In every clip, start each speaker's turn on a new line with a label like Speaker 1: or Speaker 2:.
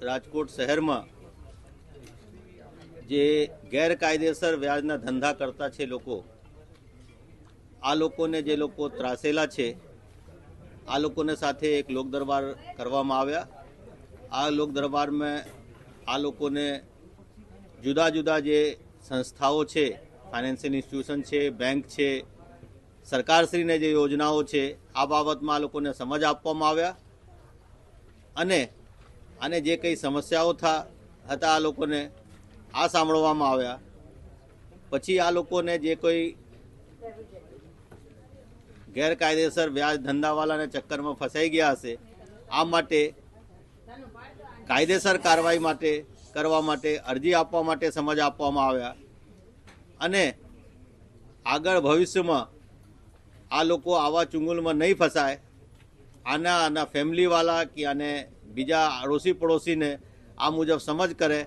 Speaker 1: રાજકોટ શહેરમાં જે ગેરકાયદેસર વ્યાજના ધંધા કરતા છે લોકો, આ લોકોને જે લોકો ત્રાસેલા છે, આ લોકોને સાથે એક લોક દરબાર કરવામાં આવ્યા। આ લોક દરબારમાં આ લોકોને જુદા જુદા જે સંસ્થાઓ છે, ફાઇનાન્શિયલ ઇન્સ્ટિટ્યુશન છે, બેંક છે, સરકારશ્રીને જે યોજનાઓ છે, આ બાબતમાં આ લોકોને સમજ આપવામાં આવ્યા અને જે કંઈ સમસ્યાઓ હતા આ લોકોને આ સાંભળવામાં આવ્યા। પછી આ લોકોને જે કોઈ ગેરકાયદેસર વ્યાજ ધંધાવાળાને ચક્કરમાં ફસાઈ ગયા હશે, આ માટે કાયદેસર કાર્યવાહી કરવા માટે અરજી આપવા માટે સમજ આપવામાં આવ્યા અને આગળ ભવિષ્યમાં આ લોકો આવા ચુંગલમાં નહીં ફસાય, આના ફેમિલીવાળા કે આને બીજા અડોશી પડોશીને આ મુજબ સમજ કરે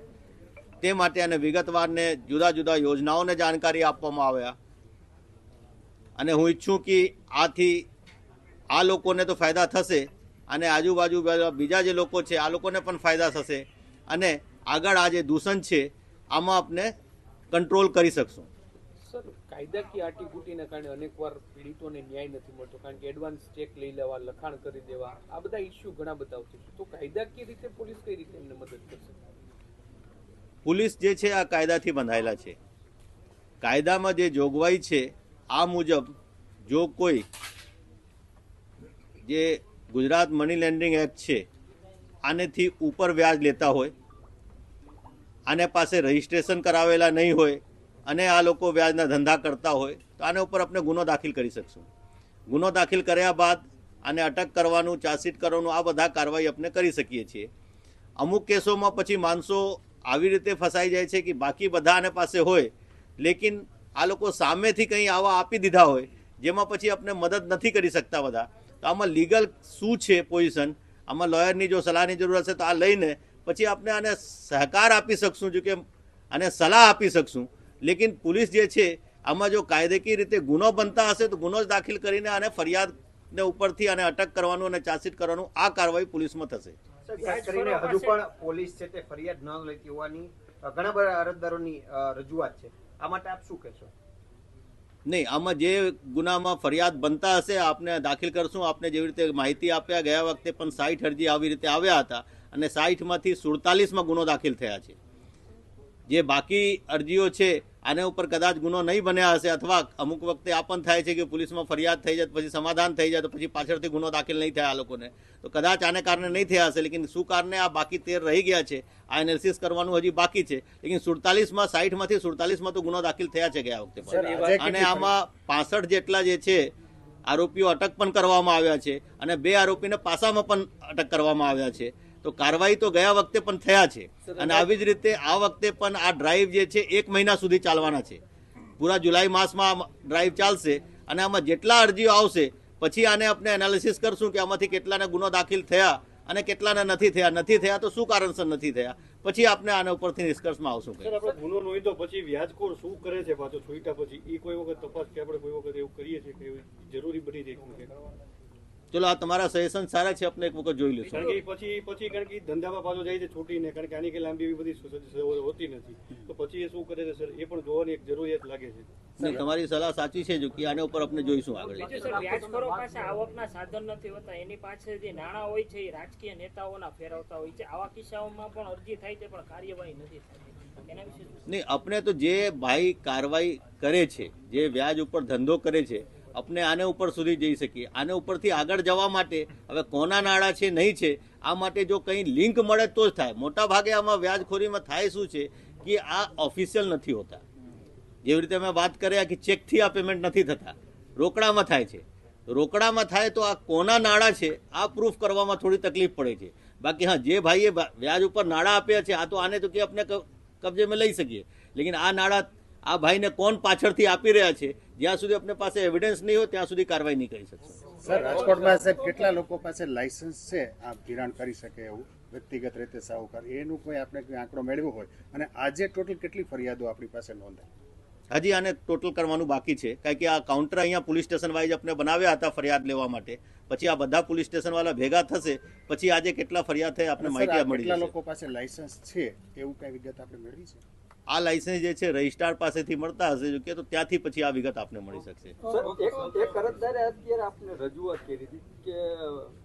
Speaker 1: તે માટે અને વિગતવારને જુદા જુદા યોજનાઓને જાણકારી આપવામાં આવ્યા। અને હું ઈચ્છું કે આથી આ લોકોને તો ફાયદા થશે અને આજુબાજુ બીજા જે લોકો છે આ લોકોને પણ ફાયદા થશે અને આગળ આ જે દૂષણ છે આમાં આપણે કંટ્રોલ કરી શકશું।
Speaker 2: સર, કાયદાકીય આટીઘૂટીના કારણે અનેકવાર પીડિતોને ન્યાય નથી મળતો, કારણ કે એડવાન્સ ચેક લઈ લેવા, લખાણ કરી દેવા, આ બધા ઇસ્યુ ઘણા બધા આવશે, તો કાયદાકીય રીતે પોલીસ કઈ રીતે એમને મદદ કરશે?
Speaker 1: પોલીસ જે છે આ કાયદાથી બંધાયેલા છે। કાયદામાં જે જોગવાઈ છે આ મુજબ જો કોઈ જે ગુજરાત મની લેન્ડિંગ એક્ટ છે આનેથી ઉપર વ્યાજ લેતા હોય, આને પાસે રજિસ્ટ્રેશન કરાવેલા નહીં હોય અને આ લોકો વ્યાજના ધંધા કરતા હોય તો આને ઉપર આપણે ગુનો દાખલ કરી શકશું। ગુનો દાખલ કર્યા બાદ આને અટક કરવાનું, ચાર્જશીટ કરવાનું, આ બધા કાર્યવાહી આપણે કરી શકીએ છીએ। અમુક કેસોમાં પછી માણસો આવી રીતે ફસાઈ જાય છે કે બાકી બધા આને પાસે હોય, લેકિન આ લોકો સામેથી કંઈ આવા આપી દીધા હોય જેમાં પછી આપણે મદદ નથી કરી શકતા બધા। તો આમાં લીગલ શું છે પોઝિશન, આમાં લોયરની જો સલાહની જરૂર હશે તો આ લઈને પછી આપણે આને સહકાર આપી શકશું, જો કે આને સલાહ આપી શકશું। લેકિન પોલીસ જે છે આમાં જો કાયદેકીય રીતે ગુનો બનતા હશે તો ગુનો દાખલ કરીને આને ફરિયાદને ઉપરથી આને અટક કરવાનું અને ચાર્જશીટ કરવાનું, આ કાર્યવાહી પોલીસમાં થશે।
Speaker 3: હજુ પણ પોલીસ છે તે ફરિયાદ ન લેતી હોવાની ઘણા બધા અરજદારોની રજૂઆત છે, આ માટે આપ શું કહેશો?
Speaker 1: નહીં, આમાં જે ગુનામાં ફરિયાદ બનતા હશે આપને દાખલ કરશું। આપને જેવી રીતે માહિતી આપ્યા, ગયા વખતે પણ 60 અરજી આવી રીતે આવ્યા હતા અને 60માંથી 47માં ગુનો દાખલ થયા છે। જે બાકી અરજીઓ છે આના ઉપર કદાચ ગુનો નહીં બન્યા હશે અથવા અમુક વખતે આ પણ થાય છે કે પોલીસમાં ફરિયાદ થઈ જાય પછી સમાધાન થઈ જાય તો પછી પાછળથી ગુનો દાખલ નહીં થાય આ લોકોને, તો કદાચ આને કારણે નહીં થયા હશે। લેકિન શું કારણે આ બાકી 13 રહી ગયા છે આ એનાલિસિસ કરવાનું હજી બાકી છે। લેકિન 47માંથી 47માં તો ગુનો દાખલ થયા છે ગયા વખતે પણ, અને આમાં 65 જેટલા જે છે આરોપીઓ અટક પણ કરવામાં આવ્યા છે અને 2 આરોપીને પાસામાં પણ અટક કરવામાં આવ્યા છે। તો કાર્યવાહી તો ગયા વખતે પણ થયા છે અને આવી જ રીતે આ વખતે પણ આ ડ્રાઈવ જે છે 1 મહિના સુધી ચાલવાના છે। પૂરા જુલાઈ માસમાં ડ્રાઈવ ચાલશે અને આમાં જેટલા અરજીઓ આવશે પછી આને આપણે એનાલિસિસ કરશું કે આમાંથી કેટલાને ગુનો દાખલ થયા અને કેટલાને નથી થયા તો શું કારણસર નથી થયા, પછી આપણે આના ઉપરથી નિષ્કર્ષમાં આવશું।
Speaker 4: સર, આપણે ગુનો નોંધ્યો પછી વ્યાજખોર શું કરે છે પાછો છૂટ્યા પછી, એ કોઈ વખત તપાસ કે આપણે કોઈ વખત એવું કરીએ છીએ કે જરૂરી બની જાય?
Speaker 1: ચલો, આ તમારા સજેશન સારા છે, આપણે એક વખત જોઈ લઈશું।
Speaker 4: કારણ કે પછી કારણ કે ધંધામાં પાછો જાય છે છૂટીને, કારણ કે આની કે લાંબી એવી બધી હોતી નથી, તો પછી એ શું કરે છે સર, એ પણ જોવાની એક જરૂરિયાત લાગે છે।
Speaker 1: નહીં, તમારી સલાહ સાચી છે, જો કે આના ઉપર આપણે જોઈશું આગળ।
Speaker 5: વ્યાજખોરો પાસે આવકના સાધન નથી હોતા, એની પાસે જે નાણાં હોય છે એ રાજકીય નેતાઓના ફેરવતા હોય છે, આવા કિસ્સાઓમાં પણ અરજી થાય છે પણ કાર્યવાહી નથી થતી, એના વિશે
Speaker 1: નહીં, આપણે તો જે ભાઈ કાર્યવાહી કરે છે, જે વ્યાજ ઉપર ધંધો કરે છે, આપણે આને ઉપર સુધી જઈ શકીએ। આને ઉપરથી આગળ જવા માટે હવે કોના નાણાં છે નહીં છે આ માટે જો કંઈ લિંક મળે તો જ થાય। મોટા ભાગે આમાં વ્યાજખોરીમાં થાય શું છે કે આ ઓફિશિયલ નથી હોતા, જેવી રીતે અમે વાત કર્યા કે ચેકથી આ પેમેન્ટ નથી થતા, રોકડામાં થાય છે। રોકડામાં થાય તો આ કોના નાણાં છે આ પ્રૂફ કરવામાં થોડી તકલીફ પડે છે। બાકી હા, જે ભાઈએ વ્યાજ ઉપર નાણાં આપ્યા છે આ તો આને તો કે આપણે કબજેમાં લઈ શકીએ, લેકિન આ નાણાં આ ભાઈને કોણ પાછળથી આપી રહ્યા છે જ્યાં સુધી આપણી પાસે એવિડન્સ નહીં હોય ત્યાં સુધી કાર્યવાહી નહીં કરી શકશે।
Speaker 6: સર, રાજકોટમાં સાહેબ કેટલા લોકો પાસે લાયસન્સ છે આ ધિરાણ કરી શકે એવું વ્યક્તિગત રીતે સાહુકાર, એનું કોઈ આપણે આંકડો મેળવ્યો હોય અને આજે ટોટલ કેટલી ફરિયાદો આપણી પાસે નોંધાય?
Speaker 1: હજી આને ટોટલ કરવાનું બાકી છે, કારણ કે આ કાઉન્ટર અહીંયા પોલીસ સ્ટેશન વાઇઝ આપણે બનાવ્યા હતા ફરિયાદ લેવા માટે. પછી આ બધા પોલીસ સ્ટેશન વાળા ભેગા થશે પછી આજે કેટલા ફરિયાદ થઈ આપણે માહિતી મળી
Speaker 6: કેટલા
Speaker 1: જશે.
Speaker 6: લોકો પાસે લાયસન્સ છે એવું કઈ વિગત આપણે મેળવી છે?
Speaker 1: આ લાયસન્સ જે છે રજિસ્ટ્રાર પાસેથી મળતા હશે જો કે તો ત્યાંથી પછી આ વિગત આપને મળી શકશે.
Speaker 7: એક અરજદારે અત્યારે આપને રજૂઆત કરી હતી કે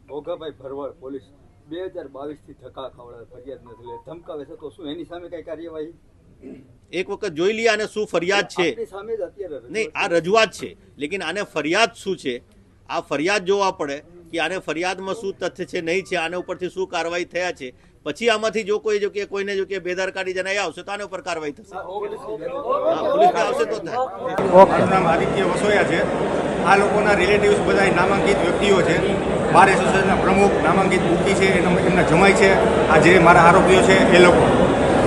Speaker 7: ભોગાભાઈ ભરવાડ પોલીસ 2022 થી ધક્કા ખવડાવે ફરિયાદ નથી લે ધમકાવે છે, તો શું એની સામે કઈ કાર્યવાહી?
Speaker 1: એક વખત જોઈ લઈએ આને શું ફરિયાદ છે.
Speaker 7: આપણી સામે જ અત્યારે
Speaker 1: નહીં, આ રજૂઆત છે, લેકિન આને ફરિયાદ શું છે આ ફરિયાદ જોવા પડે કે આને ફરિયાદમાં શું તથ્ય છે નહીં છે, આના ઉપરથી શું કાર્યવાહી થયા છે. પછી આમાંથી જો કોઈને જો કે બેદરકારી જણાઈ આવશે તો આના ઉપર કાર્યવાહી થશે. પોલીસને આવશે તો થાય.
Speaker 8: મારું નામ આદિત્ય વસોયા છે. આ લોકોના રિલેટિવ્સ બધા નામાંકિત વ્યક્તિઓ છે. બાર એસોસિએશનના પ્રમુખ નામાંકિત બુકી છે, એમના જમાઈ છે. આ જે મારા આરોપીઓ છે એ લોકો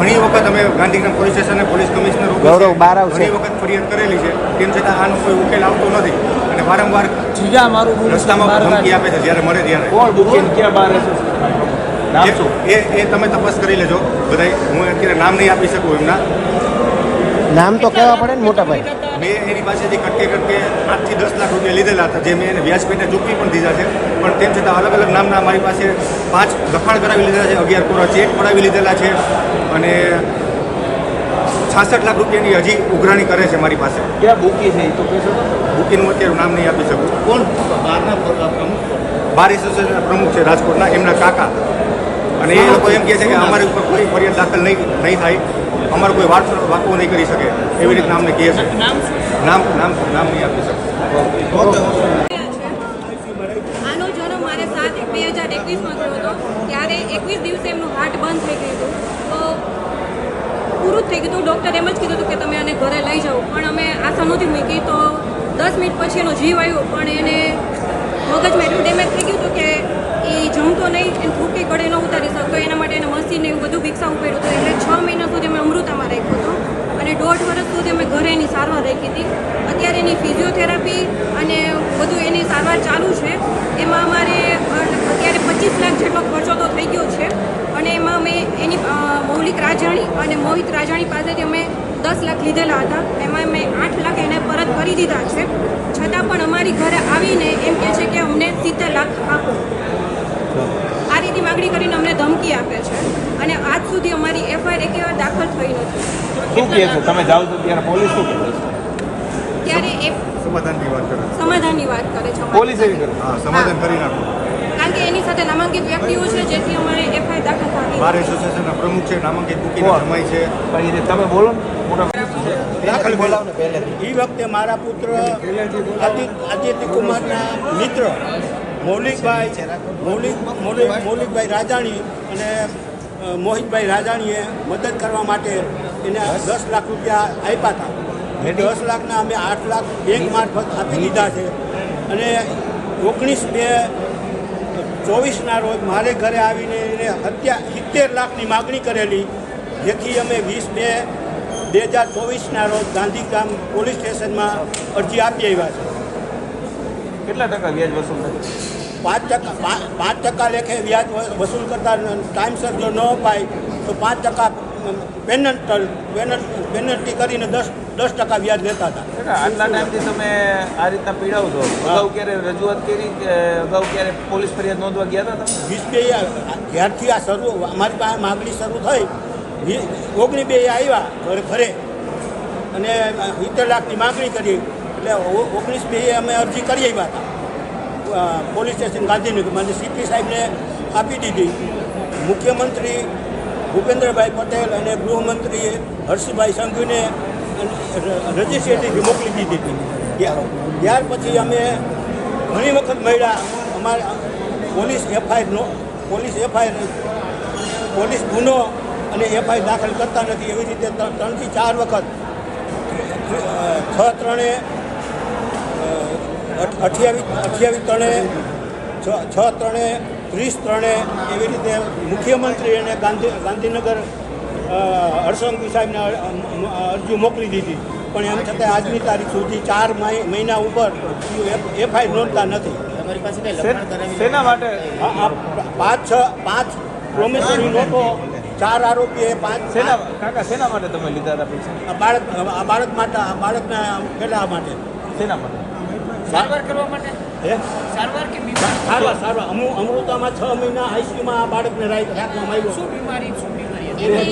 Speaker 8: ઘણી વખત અમે Gandhigram police station police commissioner ઘણી વખત ફરિયાદ કરેલી છે, તેમ છતાં આનો કોઈ ઉકેલ આવતો નથી અને વારંવાર રસ્તામાં ધમકી આપે છે જ્યારે મળે ત્યારે. એ તમે તપાસ કરી લેજો બધાય. હું અત્યારે નામ નહીં આપી શકું એમના.
Speaker 9: નામ તો કહેવા પડે ને મોટા ભાઈ.
Speaker 8: મેં એની પાસેથી કટકે 8 થી 10 લાખ રૂપિયા લીધેલા હતા, જે મેં એને વ્યાજ પેટે ચૂકવી પણ દીધા છે. પણ તેમ છતાં અલગ અલગ નામના મારી પાસે 5 લખાણ કરાવી લીધેલા છે, 11 કોરા ચેક પડાવી લીધેલા છે અને 66 લાખ રૂપિયાની હજી ઉઘરાણી કરે છે મારી પાસે.
Speaker 7: ક્યાં બુકી છે એ તો કહેશો?
Speaker 8: બુકીનું અત્યારે નામ નહીં આપી શકું.
Speaker 1: કોણ બહારના પ્રમુખ?
Speaker 8: બાર એસોસિએશનના પ્રમુખ છે રાજકોટના, એમના કાકા. અને એ લોકો એમ કહે છે કે અમારી ઉપર કોઈ ફરિયાદ દાખલ નહીં થાય, અમારો કોઈ વાંકો નહીં કરી શકે, એવી રીતના અમને કહે છે. નામ નહીં આપી શકું.
Speaker 10: આનો જન્મ મારે 7/1/2021 થયો હતો. ત્યારે 21 દિવસે એમનું હાર્ટ બંધ થઈ ગયું હતું, તો પૂરું જ થઈ ગયું હતું. ડૉક્ટરે એમ જ કીધું હતું કે તમે આને ઘરે લઈ જાઓ, પણ અમે આશા નહોતી મૂકી. તો 10 મિનિટ પછી એનો જીવ આવ્યો, પણ એને મગજમાં એટલું ડેમેજ થઈ ગયું હતું કે એ જમતો નહીં, એને થૂકી ગળે ન ઉતારી શકતો. એના માટે એને મશીન એવું બધું વિકસાવવું પડ્યું હતું. એટલે 6 મહિના સુધી અમે અમૃતામાં રાખ્યો હતો અને 1.5 વર્ષ સુધી અમે ઘરે એની સારવાર રાખી હતી. અત્યારે એની ફિઝિયોથેરાપી અને બધું એની સારવાર ચાલુ છે. એમાં અમારે અત્યારે 25 લાખ જેટલો ખર્ચો તો થઈ ગયો છે અને એમાં મેં એની મૌલિક રાજાણી અને મોહિત રાજાણી પાસેથી અમે 10 લાખ લીધેલા હતા. એમાં મેં 8 લાખ એને પરત કરી દીધા છે. છતાં પણ અમારી ઘરે આવીને એમ કહે છે કે અમને 70 લાખ આપો. આ રીતે માગણી કરીને અમને ધમકી આપે છે અને આજ સુધી અમારી એફઆઈઆર એક વાર દાખલ થઈ નથી.
Speaker 7: શું કહે છે? તમે જાઓ તો ત્યારે પોલીસ શું કહે છે?
Speaker 10: ત્યારે એ
Speaker 8: સમાધાનની વાત કરે.
Speaker 10: સમાધાનની વાત કરે છે.
Speaker 7: પોલીસ એવી કરે?
Speaker 8: હા, સમાધાન કરી નાખો.
Speaker 10: કારણ કે એની સાથે નામાંકિત વ્યક્તિઓ છે જેથી અમારે એફઆઈઆર દાખલ થતી.
Speaker 8: બાર એસોસિએશનના પ્રમુખ છે, નામાંકિત બુકીના જમાઈ છે.
Speaker 7: પણ તમે બોલો ને મોટા
Speaker 9: દાખલ બોલાવને પહેલેથી.
Speaker 11: એ વખતે મારા પુત્ર આદિત્ય કુમારના મિત્ર મૌલિકભાઈ રાજાણી અને મોહિતભાઈ રાજાણીએ મદદ કરવા માટે એને 10 લાખ રૂપિયા આપ્યા હતા. એ 10 લાખના અમે 8 લાખ બેંક મારફત આપી દીધા છે અને 19/2/24ના રોજ મારે ઘરે આવીને એને 70 લાખની માગણી કરેલી, જેથી અમે 20/2/2024ના રોજ ગાંધીગ્રામ પોલીસ સ્ટેશનમાં અરજી આપી આવ્યા છે.
Speaker 7: કેટલા ટકા વ્યાજ વસૂલ થાય?
Speaker 11: 5% લેખે વ્યાજ વસૂલ કરતા ટાઈમસર જો ન અપાય તો 5% પેનલ્ટી કરીને 10% વ્યાજ લેતા હતા.
Speaker 7: આટલા ટાઈમથી તમે આ રીતના પીડાવ છો, અગાઉ ક્યારે રજૂઆત કરી કે અગાઉ ક્યારે પોલીસ ફરિયાદ નોંધવા ગયા હતા તમે?
Speaker 11: 20/2 જ્યારથી આ અમારી પાસે માગણી શરૂ થઈ 19/2 આવ્યા ઘરે અને 70 લાખની માગણી કરી એટલે 19/2 અમે અરજી કરી આવ્યા હતા પોલીસ સ્ટેશન ગાંધીનગર. મને સીપી સાહેબને આપી દીધી. મુખ્યમંત્રી ભૂપેન્દ્રભાઈ પટેલ અને ગૃહમંત્રી હર્ષભાઈ સંઘવીને રજિસ્ટ્રેટથી મોકલી દીધી હતી. ત્યાર પછી અમે ઘણી વખત મળ્યા. અમારા પોલીસ ગુનો અને એફઆઈઆર દાખલ કરતા નથી. એવી રીતે 3 થી 4 વખત 6/3 28/3 6/3 30/3 એવી રીતે મુખ્યમંત્રી અને ગાંધીનગર હર્ષંઘવી સાહેબને અરજી મોકલી દીધી. પણ એમ છતાં આજની તારીખ સુધી 4 મહિના ઉપર એફઆઈઆર નોંધતા નથી.
Speaker 9: તમારી પાસે કઈ
Speaker 7: શેના માટે?
Speaker 11: 5 પ્રોમિસરી નોટો 4 આરોપીએ 5
Speaker 9: કાકા શેના માટે તમે લીધા હતા પૈસા?
Speaker 11: આ બાળક માટે આ બાળકના પેલા માટે
Speaker 9: શેના માટે?
Speaker 5: સારવાર કરવા માટે
Speaker 11: હે
Speaker 5: સારવાર કે
Speaker 11: સારવાર અમૃતામાં 6 મહિના આઈસીયુમાં આ બાળકને રાખવામાં આવ્યો.
Speaker 5: શું બીમારી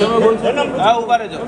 Speaker 9: તમે બોલશો? હા, ઉભા રહેજો.